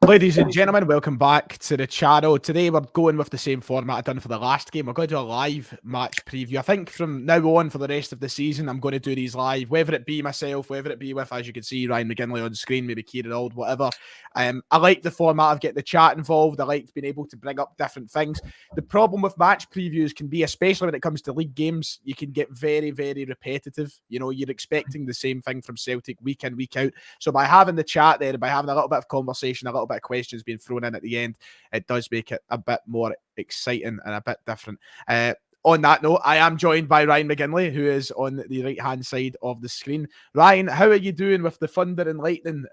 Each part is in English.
Ladies and gentlemen, welcome back to the channel. Today we're going with the same format I've done for the last game. We're going to do a live match preview. I think from now on for the rest of the season, I'm going to do these live, whether it be myself, whether it be with, as you can see, Ryan McGinley on the screen, maybe Kieran Auld, whatever. I like the format of getting the chat involved. I like being able to bring up different things. The problem with match previews can be, especially when it comes to league games, you can get very, very repetitive. You know, you're expecting the same thing from Celtic week in, week out. So by having the chat there and by having a little bit of conversation, a little bit of questions being thrown in at the end, it does make it a bit more exciting and a bit different. On that note, I am joined by Ryan McGinley, who is on the right-hand side of the screen. Ryan, how are you doing with the thunder and lightning?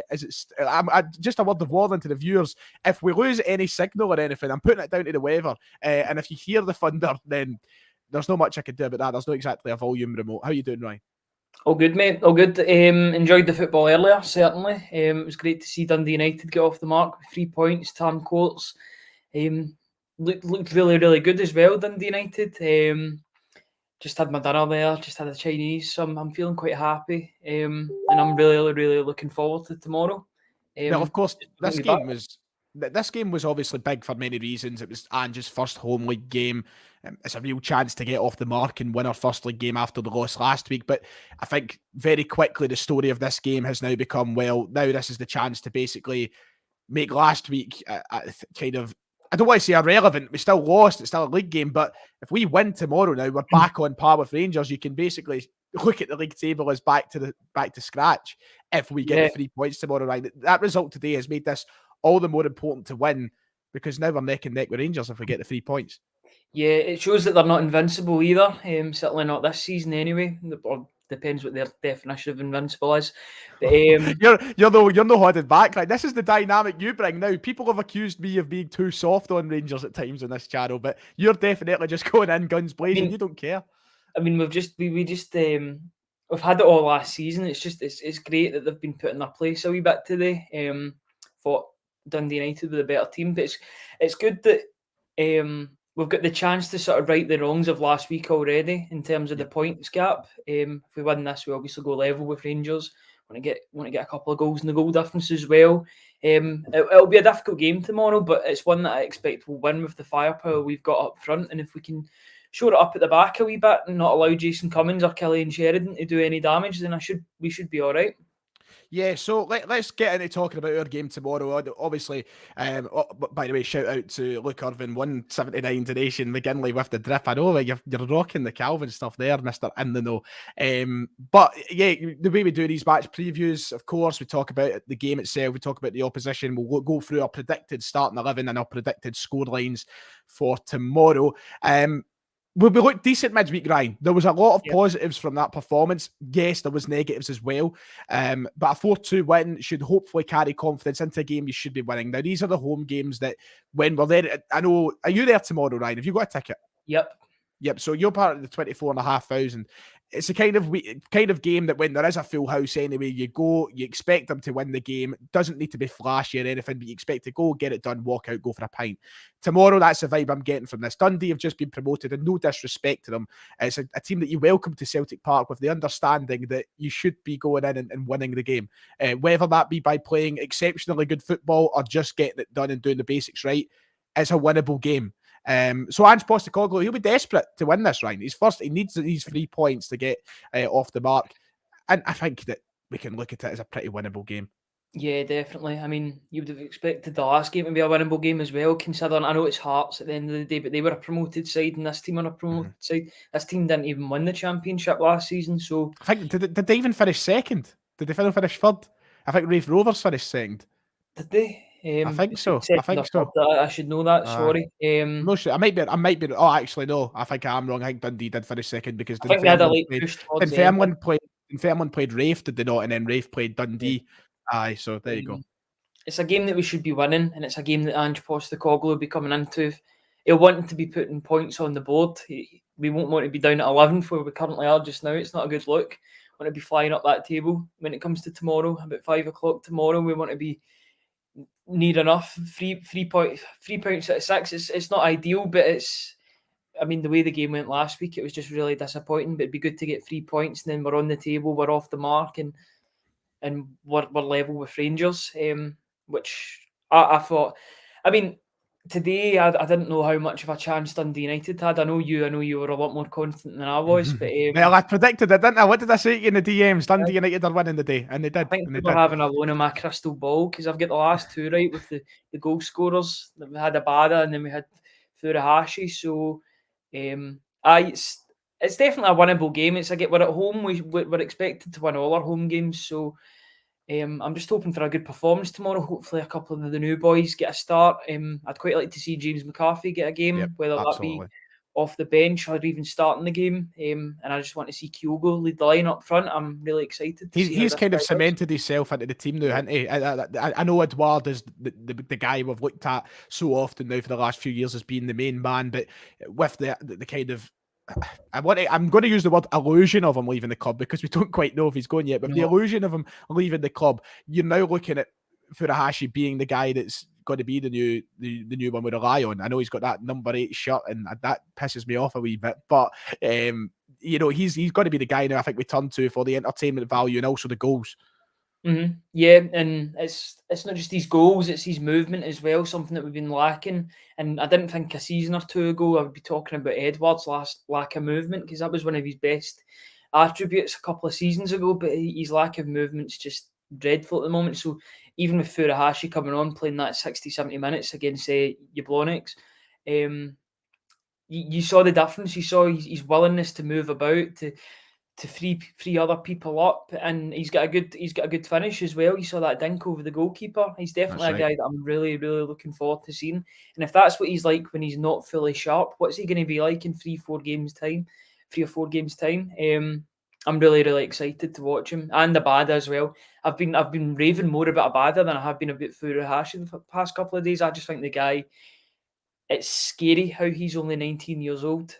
Just a word of warning to the viewers. If we lose any signal or anything, I'm putting it down to the weather. And if you hear the thunder, then there's not much I can do about that. There's not exactly a volume remote. How are you doing, Ryan? All good, mate. All good. Enjoyed the football earlier, certainly. It was great to see Dundee United get off the mark with 3 points, Tarn Courts. Looked really, really good as well, Dundee United. Just had my dinner there, just had a Chinese, so I'm feeling quite happy. And I'm really, really looking forward to tomorrow. Well, of course, this game was obviously big for many reasons. It was Ange's first home league game. It's a real chance to get off the mark and win our first league game after the loss last week. But I think very quickly the story of this game has now become, well, now this is the chance to basically make last week kind of, I don't want to say irrelevant. We still lost. It's still a league game. But if we win tomorrow now, we're back on par with Rangers. You can basically look at the league table as back to scratch if we get the 3 points tomorrow. Right, that result today has made this all the more important to win, because now we're neck and neck with Rangers if we get the 3 points. Yeah, it shows that they're not invincible either. Certainly not this season anyway. Or depends what their definition of invincible is. But, you're no holding back. Right, this is the dynamic you bring now. People have accused me of being too soft on Rangers at times on this channel, but you're definitely just going in guns blazing. You don't care. I mean, we've had it all last season. It's great that they've been put in their place a wee bit today. Thought Dundee United with a better team, but it's good that we've got the chance to sort of right the wrongs of last week already in terms of the points gap. If we win this, we obviously go level with Rangers. Want to get a couple of goals in the goal difference as well. It'll be a difficult game tomorrow, but it's one that I expect will win with the firepower we've got up front, and if we can shore it up at the back a wee bit and not allow Jason Cummins or Killian Sheridan to do any damage, then we should be all right. Yeah, so let's get into talking about our game tomorrow. Obviously, by the way, shout out to Luke Irvin, 179 donation, McGinley with the drip. I know you're rocking the Calvin stuff there, Mr. In the Know. But yeah, the way we do these match previews, of course, we talk about the game itself, we talk about the opposition, we'll go through our predicted starting 11 and our predicted score lines for tomorrow. We looked decent midweek, Ryan. There was a lot of positives from that performance. Yes, there was negatives as well. But a 4-2 win should hopefully carry confidence into a game you should be winning. Now, these are the home games that when we're there, I know, are you there tomorrow, Ryan? Have you got a ticket? Yep. So you're part of the 24,500. It's a kind of game that when there is a full house anyway, you go, you expect them to win the game. It doesn't need to be flashy or anything, but you expect to go, get it done, walk out, go for a pint. Tomorrow, that's the vibe I'm getting from this. Dundee have just been promoted, and no disrespect to them. It's a team that you welcome to Celtic Park with the understanding that you should be going in and winning the game. Whether that be by playing exceptionally good football or just getting it done and doing the basics right, it's a winnable game. So Ange Postecoglou, he'll be desperate to win this, Ryan. He needs these 3 points to get off the mark. And I think that we can look at it as a pretty winnable game. Yeah, definitely. I mean, you would have expected the last game to be a winnable game as well, considering I know it's Hearts at the end of the day, but they were a promoted side and this team are a promoted side. This team didn't even win the championship last season, so... I think, did they even finish second? Did they finish third? I think Raith Rovers finished second. Did they? I think so. I should know that. Sorry. No, sure. I might be. Oh, actually, no. I think I am wrong. I think Dundee did finish second because Dunfermline played Raith, did they not? And then Raith played Dundee. Aye, so there you go. It's a game that we should be winning, and it's a game that Ange Postecoglou will be coming into. He'll want to be putting points on the board. We won't want to be down at 11th where we currently are just now. It's not a good look. We want to be flying up that table when it comes to tomorrow, about 5 o'clock tomorrow. We want to be near enough. 3 points out of 6. It's not ideal, but it's. I mean, the way the game went last week, it was just really disappointing. But it'd be good to get 3 points, and then we're on the table, we're off the mark, and we're level with Rangers, which I thought, I mean, today I didn't know how much of a chance Dundee United had. I know you were a lot more confident than I was, but Well, I predicted it, didn't I? What did I say to you in the DMs? Dundee I United are winning the day, and they I did, think and they we were did. having a loan in my crystal ball because I've got the last two right with the goal scorers. We had Abada and then we had Furuhashi. So, it's definitely a winnable game. We're at home. We're expected to win all our home games. So, I'm just hoping for a good performance tomorrow. Hopefully, a couple of the new boys get a start. I'd quite like to see James McCarthy get a Yep, game, whether that be absolutely. off the bench or even starting the game. And I just want to see Kyogo lead the line up front. I'm really excited to see how He's this kind of guy does. cemented himself into the team now, hasn't he? I know Edouard is the guy we've looked at so often now for the last few years as being the main man, but with the kind of I'm going to use the word illusion of him leaving the club because we don't quite know if he's going yet. But the No. illusion of him leaving the club, you're now looking at Furuhashi being the guy that's going to be the new one we rely on. I know he's got that number 8 shirt, and that pisses me off a wee bit. But he's got to be the guy now. I think we turn to for the entertainment value and also the goals. Yeah, and it's not just his goals; it's his movement as well. Something that we've been lacking. And I didn't think a season or two ago I would be talking about Edward's last lack of movement because that was one of his best attributes a couple of seasons ago. But his lack of movement's just dreadful at the moment. So even with Furuhashi coming on, playing that 60, 70 minutes against Jablonec, you saw the difference. You saw his willingness to move about, to free other people up, and he's got a good finish as well. You saw that dink over the goalkeeper. He's definitely That's a right. guy that I'm really, really looking forward to seeing. And if that's what he's like when he's not fully sharp, what's he going to be like in 3 or 4 games time? I'm really, really excited to watch him, and Abada as well. I've been raving more about Abada than I have been about Furuhashi the past couple of days. I just think the guy, it's scary how he's only 19 years old.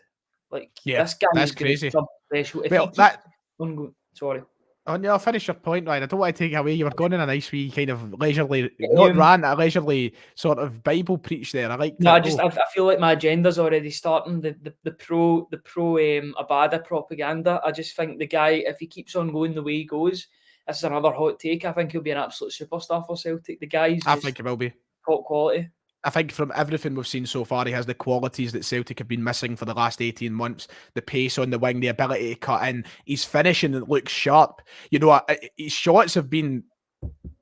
Like, Yeah, this guy that's is going to be crazy. something special. If he Well, keeps that on going, sorry. Oh no, finish your point, Ryan. I don't want to take it away. You were going in a nice wee kind of leisurely, not Um, rant, a leisurely sort of Bible preach there. I liked no, it. I feel like my agenda's already starting. The pro Abada propaganda. I just think the guy, if he keeps on going the way he goes, this is another hot take. I think he'll be an absolute superstar for Celtic. The guy's I just think it will be. top quality. I think from everything we've seen so far, he has the qualities that Celtic have been missing for the last 18 months. The pace on the wing, the ability to cut in. He's finishing and looks sharp. His shots have been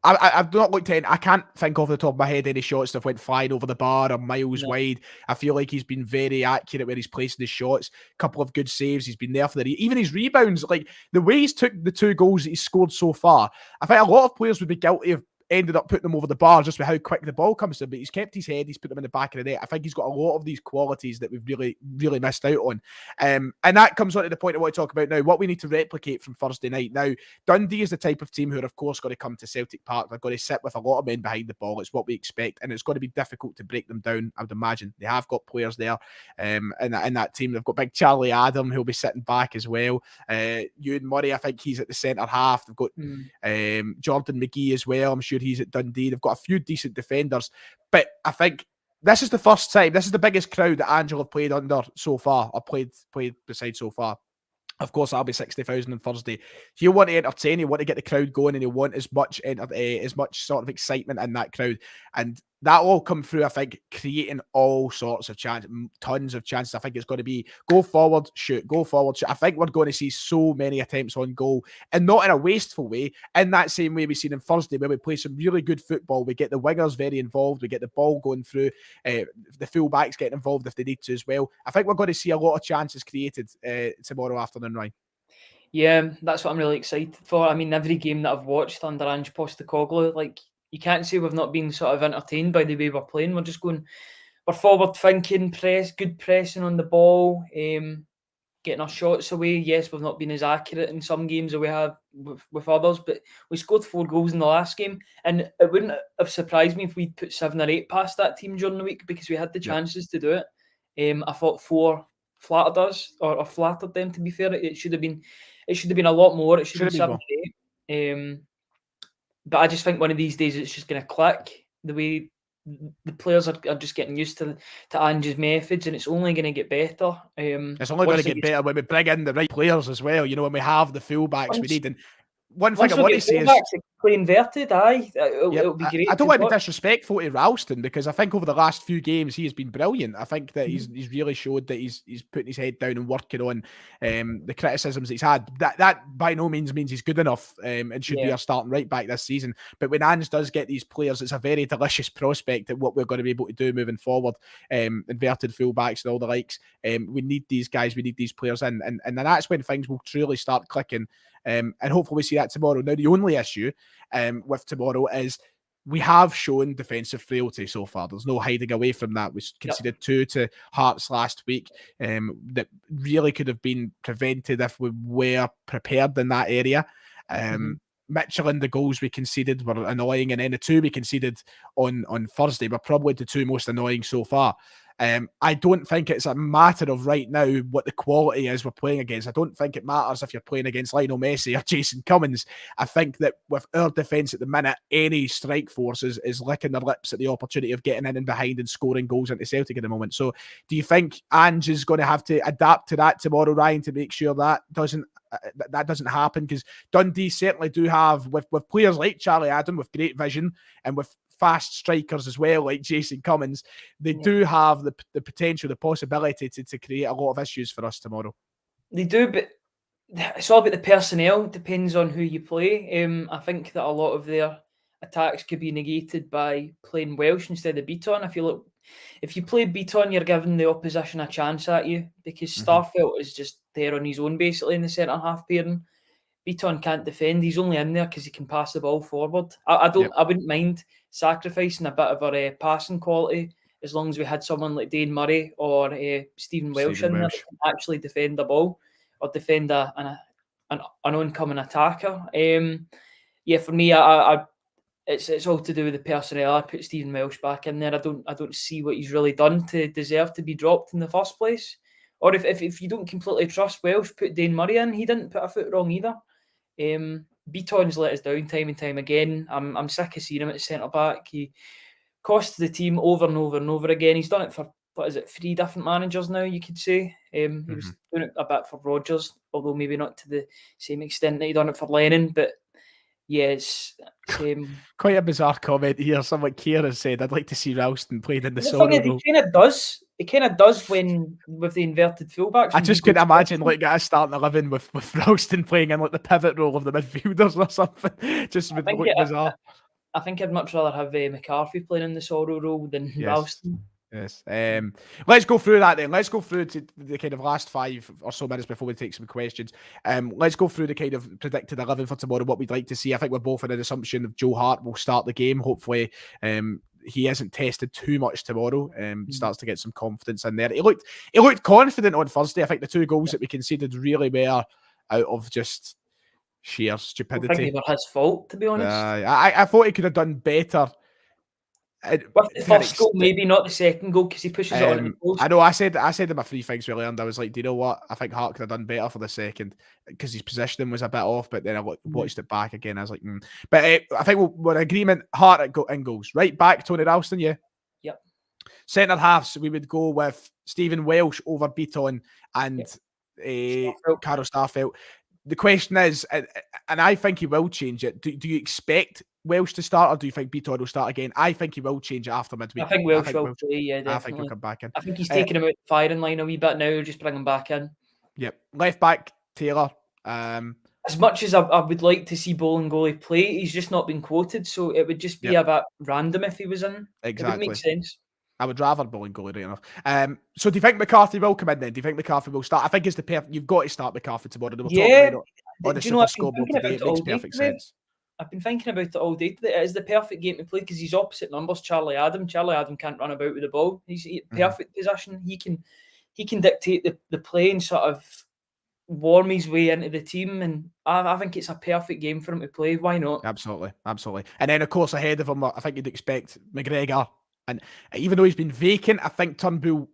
I've not looked at. I can't think off the top of my head any shots that went flying over the bar or miles No. wide. I feel like he's been very accurate where he's placing his shots. Couple of good saves. He's been there for even his rebounds. Like the way he's took the 2 goals that he's scored so far. I think a lot of players would be guilty of ended up putting them over the bar just with how quick the ball comes to him. But he's kept his head. He's put them in the back of the net. I think he's got a lot of these qualities that we've really, really missed out on. And that comes on to the point I want to talk about now. What we need to replicate from Thursday night. Now, Dundee is the type of team who are, of course, going to come to Celtic Park. They're going to sit with a lot of men behind the ball. It's what we expect. And it's going to be difficult to break them down, I would imagine. They have got players there in that team. They've got big Charlie Adam, who'll be sitting back as well. Ewan Murray, I think he's at the centre half. They've got Jordan McGee as well. I'm sure he's at Dundee. They've got a few decent defenders. But I think this is the first time, this is the biggest crowd that Angela have played under so far, or played beside so far. Of course, that'll be 60,000 on Thursday. He'll want to entertain, he'll want to get the crowd going, and he'll want as much sort of excitement in that crowd. And that will come through, I think, creating all sorts of chances, tons of chances. I think it's going to be go forward, shoot, go forward, shoot. I think we're going to see so many attempts on goal, and not in a wasteful way, in that same way we've seen on Thursday, where we play some really good football. We get the wingers very involved, we get the ball going through, the full-backs getting involved if they need to as well. I think we're going to see a lot of chances created tomorrow afternoon, Ryan. Yeah, that's what I'm really excited for. I mean, every game that I've watched under Ange Postecoglou, like, you can't say we've not been sort of entertained by the way we're playing. We're forward thinking, good pressing on the ball, getting our shots away. Yes, we've not been as accurate in some games as we have with others, but we scored 4 goals in the last game, and it wouldn't have surprised me if we'd put 7 or 8 past that team during the week because we had the chances to do it. I thought 4 flattered us, or flattered them. To be fair, it should have been a lot more. It should have been 7 or 8. But I just think one of these days it's just going to click. The way the players are just getting used to Ange's methods, and it's only going to get better. It's only going to get better when we bring in the right players as well. When we have the fullbacks we need. And one thing I want to say is, play inverted, aye. It'll be I great don't to want to be watch. disrespectful to Ralston, because I think over the last few games he has been brilliant. I think that Mhm. he's really showed that he's putting his head down and working on the criticisms he's had. That by no means he's good enough and should be Yeah. our starting right back this season. But when Ange does get these players, it's a very delicious prospect at what we're going to be able to do moving forward. Inverted fullbacks and all the likes. We need these guys, we need these players in, and that's when things will truly start clicking. And hopefully we see that tomorrow. Now, the only issue with tomorrow is we have shown defensive frailty so far. There's no hiding away from that. We conceded 2 to Hearts last week that really could have been prevented if we were prepared in that area. Michelin, the goals we conceded were annoying, and then the 2 we conceded on Thursday were probably the 2 most annoying so far. I don't think it's a matter of right now what the quality is we're playing against. I don't think it matters if you're playing against Lionel Messi or Jason Cummins. I think that with our defence at the minute, any strike force is licking their lips at the opportunity of getting in and behind and scoring goals into Celtic at the moment. So do you think Ange is going to have to adapt to that tomorrow, Ryan, to make sure that doesn't happen? Because Dundee certainly do have, with players like Charlie Adam with great vision and with fast strikers as well, like Jason Cummins, they do have the potential, the possibility to create a lot of issues for us tomorrow. They do, but it's all about the personnel. It depends on who you play. I think that a lot of their attacks could be negated by playing Welsh instead of Beaton. If you play Beaton, you're giving the opposition a chance at you, because Starfelt is just there on his own basically in the centre half pairing. Beaton can't defend. He's only in there because he can pass the ball forward. I wouldn't mind sacrificing a bit of our passing quality as long as we had someone like Dane Murray or Stephen Welsh in there that can actually defend the ball or defend an oncoming attacker. For me, it's all to do with the personnel. I put Stephen Welsh back in there. I don't see what he's really done to deserve to be dropped in the first place. Or if you don't completely trust Welsh, put Dane Murray in. He didn't put a foot wrong either. Beaton's let us down time and time again. I'm sick of seeing him at centre back. He cost the team over and over and over again. He's done it for 3 different managers now, you could say. He was doing it a bit for Rodgers, although maybe not to the same extent that he done it for Lennon. But yeah, it's quite a bizarre comment here. Someone Keir has said, I'd like to see Ralston played in the sorrow role. He kind of does when with the inverted fullbacks. I just couldn't imagine like a starting 11 with Ralston playing in like the pivot role of the midfielders or something. Just would look bizarre. I think I'd much rather have McCarthy playing in the Sorrow role than Ralston. Yes. Let's go through that then. Let's go through to the kind of last 5 or so minutes before we take some questions. Let's go through the kind of predicted 11 for tomorrow, what we'd like to see. I think we're both in an assumption of Joe Hart will start the game. Hopefully, he isn't tested too much tomorrow. Starts to get some confidence in there. He looked confident on Thursday. I think the 2 goals that we conceded really were out of just sheer stupidity. I think they were his fault, to be honest. I thought he could have done better. With the first goal, maybe not the second goal, because he pushes it on the post. I know. I said in my 3 things we learned. I was like, do you know what? I think Hart could have done better for the second because his positioning was a bit off. But then I watched it back again. I was like, But I think we're in agreement. Hart in goals. Right back, Tony Ralston. Yeah. Yep. Centre halves, we would go with Stephen Welsh over Beaton and Carl Starfelt. The question is, and I think he will change it. Do you expect Welsh to start, or do you think Beaton will start again? I think he will change it after midweek. I think Welsh will play, yeah, definitely. I think he'll come back in. I think he's taking him out the firing line a wee bit now, just bring him back in. Yep. Left back, Taylor. As much as I would like to see Bolingoli play, he's just not been quoted, so it would just be a bit random if he was in. Exactly. It would make sense. I would rather Bolingoli, right enough. So do you think McCarthy will come in then? Do you think McCarthy will start? I think it's you've got to start McCarthy tomorrow. On the Super Scoreboard today. It makes perfect sense. I've been thinking about it all day today. It is the perfect game to play because he's opposite numbers, Charlie Adam. Charlie Adam can't run about with the ball. He's in perfect position. He can dictate the play and sort of warm his way into the team, and I think it's a perfect game for him to play. Why not? Absolutely. And then of course ahead of him, I think you'd expect McGregor. And even though he's been vacant, I think Turnbull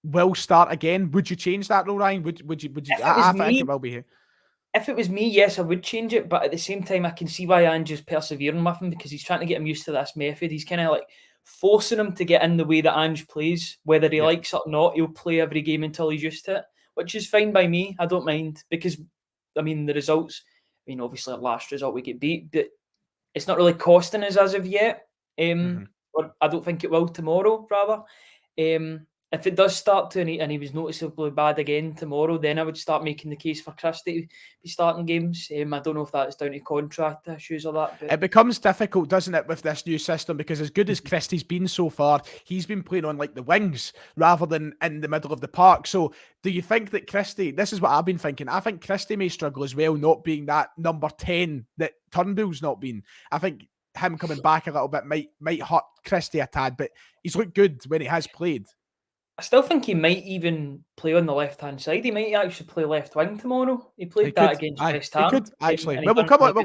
will start again. Would you change that though, Ryan? Would you? I think it will be here. If it was me, yes, I would change it. But at the same time, I can see why Ange is persevering with him because he's trying to get him used to this method. He's kind of like forcing him to get in the way that Ange plays. Whether he likes it or not, he'll play every game until he's used to it, which is fine by me. I don't mind because, I mean, the results, obviously our last result we get beat, but it's not really costing us as of yet. Mm-hmm. Or I don't think it will tomorrow, rather. If it does start to, and he was noticeably bad again tomorrow, then I would start making the case for Christie to be starting games. I don't know if that's down to contract issues or that. But It becomes difficult, doesn't it, with this new system? Because as good as Christie's been so far, he's been playing on like the wings rather than in the middle of the park. So do you think that Christie, this is what I've been thinking, I think Christie may struggle as well, not being that number 10 that Turnbull's not been. I think him coming back a little bit might hurt Christie a tad, but he's looked good when he has played. I still think he might even play on the left-hand side. He might actually play left wing tomorrow. He played that against West Ham. He could, actually. And Well, we'll come on.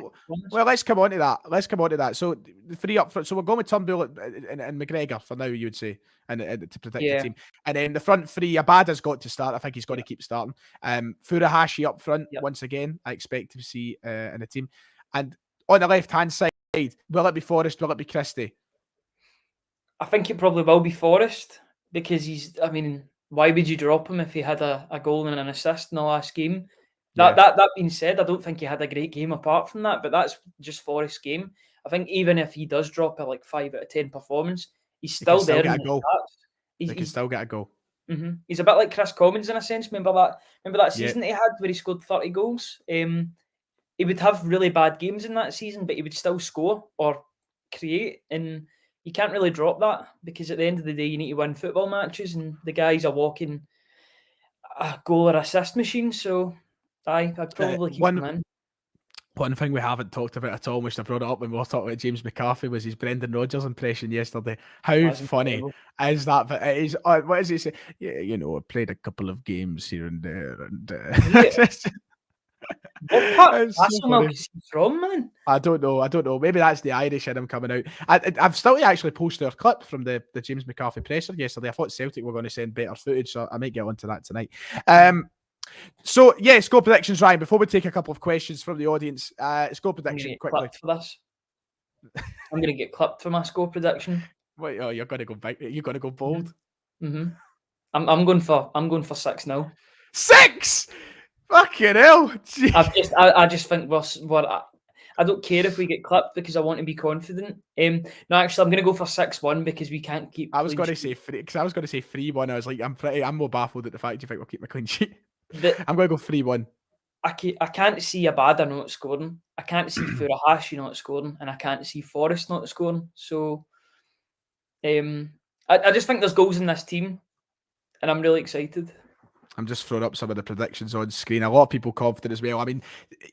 Well, let's come on to that. Let's come on to that. So, the three up front. So, we're going with Turnbull and McGregor for now, you would say, and to predict the team. And then the front three, Abada's got to start. I think he's got to keep starting. Furuhashi up front, once again, I expect to see in the team. And on the left-hand side, will it be Forrest? Will it be Christie? I think it probably will be Forrest. Because why would you drop him if he had a goal and an assist in the last game? That being said, I don't think he had a great game apart from that, but that's just Forrest's game. I think even if he does drop a 5 out of 10 performance, he's still there. He can still get a goal. Mm-hmm. He's a bit like Chris Commons in a sense. Remember that season he had where he scored 30 goals? He would have really bad games in that season, but he would still score or create, and you can't really drop that because at the end of the day, you need to win football matches, and the guy's a walking goal or assist machine. So, I'd probably keep him in. One thing we haven't talked about at all, which I brought it up when we were talking about James McCarthy, was his Brendan Rodgers impression yesterday. How funny is that? But it is, what does he say? Yeah, I played a couple of games here and there. What part of Arsenal is he from, man? I don't know. Maybe that's the Irish in him coming out. I've still actually posted a clip from the James McCarthy presser yesterday. I thought Celtic were going to send better footage, so I might get onto that tonight. So yeah, score predictions, Ryan. Before we take a couple of questions from the audience, score prediction quickly. For this. I'm going to get clipped for my score prediction. Wait, you're going to go big. You're going to go bold. Mm-hmm. I'm going for 6-0. 6. Fucking hell! I just think I don't care if we get clipped because I want to be confident. No, actually, I'm going to go for 6-1 because we can't keep. I was going to say 3-1. I was like, I'm more baffled at the fact you think we'll keep a clean sheet. I'm going to go 3-1. I can't see Abada not scoring. I can't see Furuhashi not scoring, and I can't see Forrest not scoring. So, I just think there's goals in this team, and I'm really excited. I'm just throwing up some of the predictions on screen. A lot of people confident as well. I mean,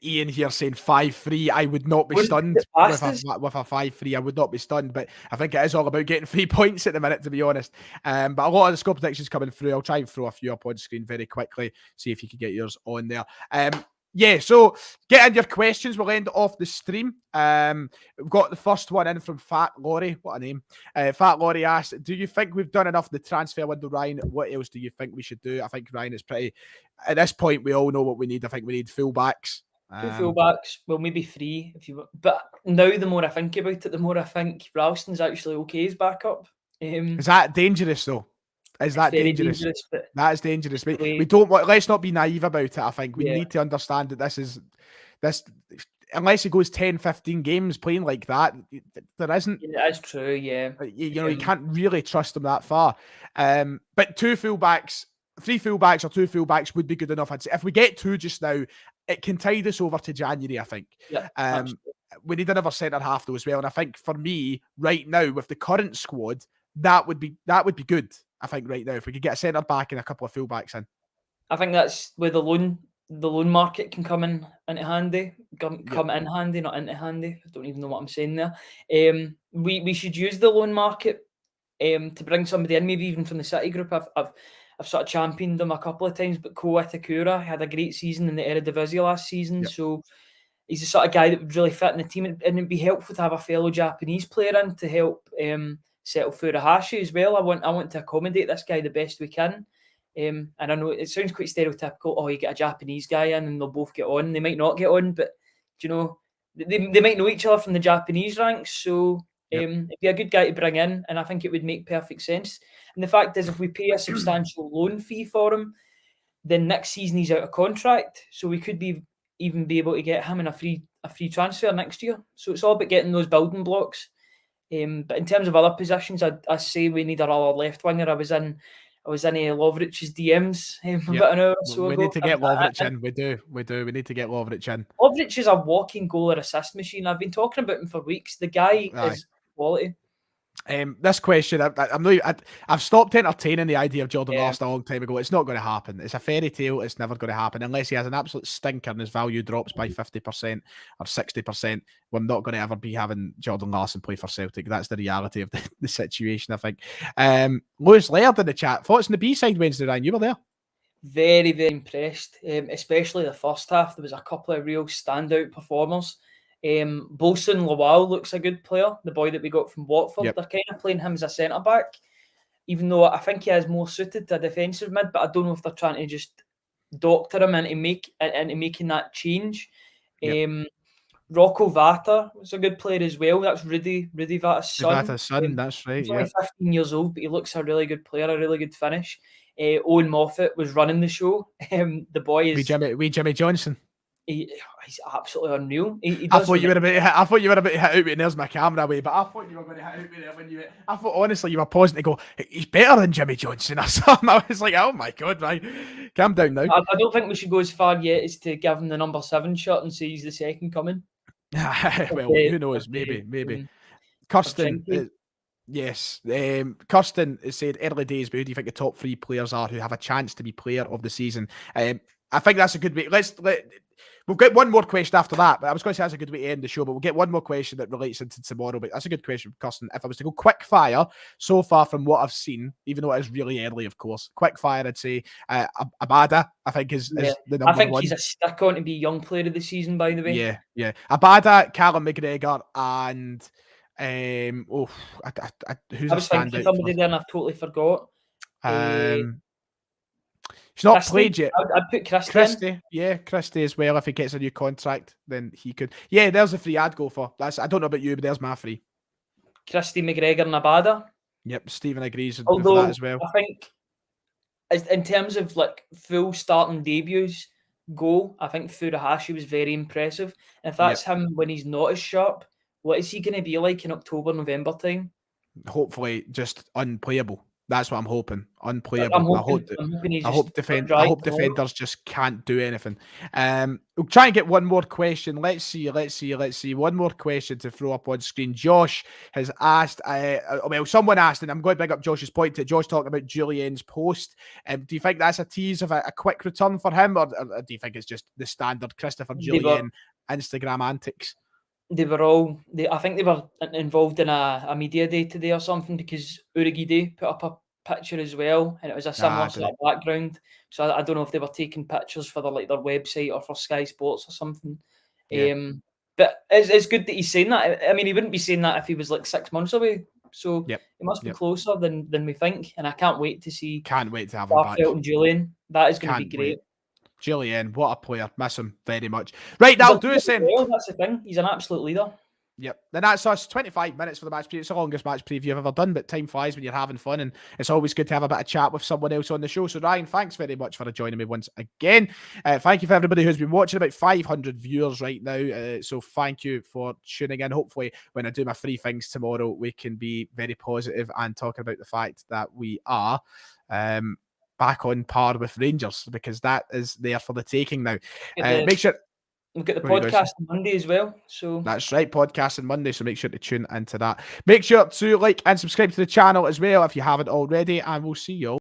Ian here saying 5-3. I would not be stunned with a 5-3. I would not be stunned, but I think it is all about getting 3 points at the minute, to be honest. But a lot of the score predictions coming through. I'll try and throw a few up on screen very quickly, see if you can get yours on there. Yeah, so get in your questions. We'll end off the stream. We've got the first one in from Fat Laurie. What a name. Fat Laurie asked, do you think we've done enough in the transfer window, Ryan? What else do you think we should do? I think Ryan is pretty... At this point, we all know what we need. I think we need fullbacks. 2 fullbacks. Well, maybe 3 if you... But now, the more I think about it, the more I think Ralston's actually okay as backup. Is that dangerous, though? Is that dangerous? That is dangerous. We don't want. Let's not be naive about it. I think we need to understand that this. Unless he goes 10, 15 games playing like that, there isn't. Yeah, that's true. Yeah, you can't really trust him that far. But 2 fullbacks, 3 fullbacks, or 2 fullbacks would be good enough. I'd say if we get 2 just now, it can tide us over to January. I think. Yeah. We need another centre half though as well, and I think for me right now with the current squad, that would be good. I think right now, if we could get a centre back and a couple of fullbacks in, I think that's where the loan market can come into handy. Come in handy, not into handy. I don't even know what I'm saying there. We should use the loan market to bring somebody in, maybe even from the City group. I've sort of championed them a couple of times, but Ko Itakura had a great season in the Eredivisie last season, so he's the sort of guy that would really fit in the team, and it'd be helpful to have a fellow Japanese player in to help settle Furuhashi as well. I want to accommodate this guy the best we can. And I know it sounds quite stereotypical. Oh, you get a Japanese guy in and they'll both get on. They might not get on, but they might know each other from the Japanese ranks. So it'd be a good guy to bring in, and I think it would make perfect sense. And the fact is, if we pay a substantial loan fee for him, then next season he's out of contract. So we could even be able to get him on a a free transfer next year. So it's all about getting those building blocks. But in terms of other positions, I say we need another left winger. I was in Lovrich's DMs about an hour or so We ago. need to get Lovrich in. We do. We need to get Lovrich in. Lovrich is a walking goal or assist machine. I've been talking about him for weeks. The guy is quality. This question, I've stopped entertaining the idea of Jordan Larson a long time ago. It's not going to happen. It's a fairy tale. It's never going to happen unless he has an absolute stinker and his value drops by 50% or 60%. We're not going to ever be having Jordan Larson play for Celtic. That's the reality of the situation, I think. Lewis Laird in the chat. Thoughts on the B-side Wednesday, Ryan? You were there. Very, very impressed, especially the first half. There was a couple of real standout performers. Bolson Lawal looks a good player, the boy that we got from Watford. They're kind of playing him as a centre-back, even though I think he is more suited to a defensive mid, but I don't know if they're trying to just doctor him into making that change. Rocco Vata was a good player as well. That's Rudy Vata's son. Vata's son, that's right. He's only 15 years old, but he looks a really good player, a really good finish. Owen Moffat was running the show. The boy is Jimmy Johnson. He's absolutely unreal. I thought you were about to hit out with there's my camera away, but I thought you were going to hit out with there when you. I thought honestly you were pausing to go, he's better than Jimmy Johnson or something. I was like, oh my god, right, calm down now. I don't think we should go as far yet as to give him the number 7 shirt and say he's the second coming. Well, who knows? Maybe. Kirsten. Yes, Kirsten said early days, but who do you think the top 3 players are who have a chance to be player of the season? I think that's a good way. We'll get one more question after that, but I was going to say that's a good way to end the show, but we'll get one more question that relates into tomorrow. But that's a good question, Kirsten. If I was to go quick fire so far from what I've seen, even though it is really early, of course, quick fire, I'd say Abada, I think is the number one. I think he's a stick on to be young player of the season, by the way. Yeah. Abada, Callum McGregor, and who's I was thinking somebody there and I've totally forgot. He's not played yet. I'd put Christie. Yeah, Christie as well. If he gets a new contract, then he could. Yeah, there's a free I'd go for. I don't know about you, but there's my free. Christie, McGregor, and Abada. Yep, Stephen agrees with that as well. I think, in terms of full starting debuts, I think Furuhashi was very impressive. And if that's him when he's not as sharp, what is he going to be like in October, November time? Hopefully, just unplayable. That's what I'm hoping. Unplayable. I hope defenders just can't do anything. We'll try and get one more question. Let's see. One more question to throw up on screen. Josh has asked, someone asked, and I'm going to bring up Josh's point to Josh talking about Julien's post. Do you think that's a tease of a quick return for him, or do you think it's just the standard Christopher Julien Instagram antics? I think they were involved in a media day today or something, because Urigide put up a picture as well, and it was a similar sort of background. So I don't know if they were taking pictures for their website or for Sky Sports or something. But it's good that he's saying that. I mean, he wouldn't be saying that if he was 6 months away. So it must be closer than we think. And I can't wait to see. Can't wait to have him back. And Julien. That is going to be great. Julien, what a player. Miss him very much. Right, that'll do us then. That's the thing. He's an absolute leader. Yep. Then that's us. 25 minutes for the match preview. It's the longest match preview I've ever done, but time flies when you're having fun, and it's always good to have a bit of chat with someone else on the show. So, Ryan, thanks very much for joining me once again. Thank you for everybody who's been watching. About 500 viewers right now. So thank you for tuning in. Hopefully, when I do my 3 things tomorrow, we can be very positive and talking about the fact that we are back on par with Rangers, because that is there for the taking now. Make sure we've got the podcast on Monday as well. So that's right, podcast on Monday. So make sure to tune into that. Make sure to like and subscribe to the channel as well if you haven't already, and we'll see you all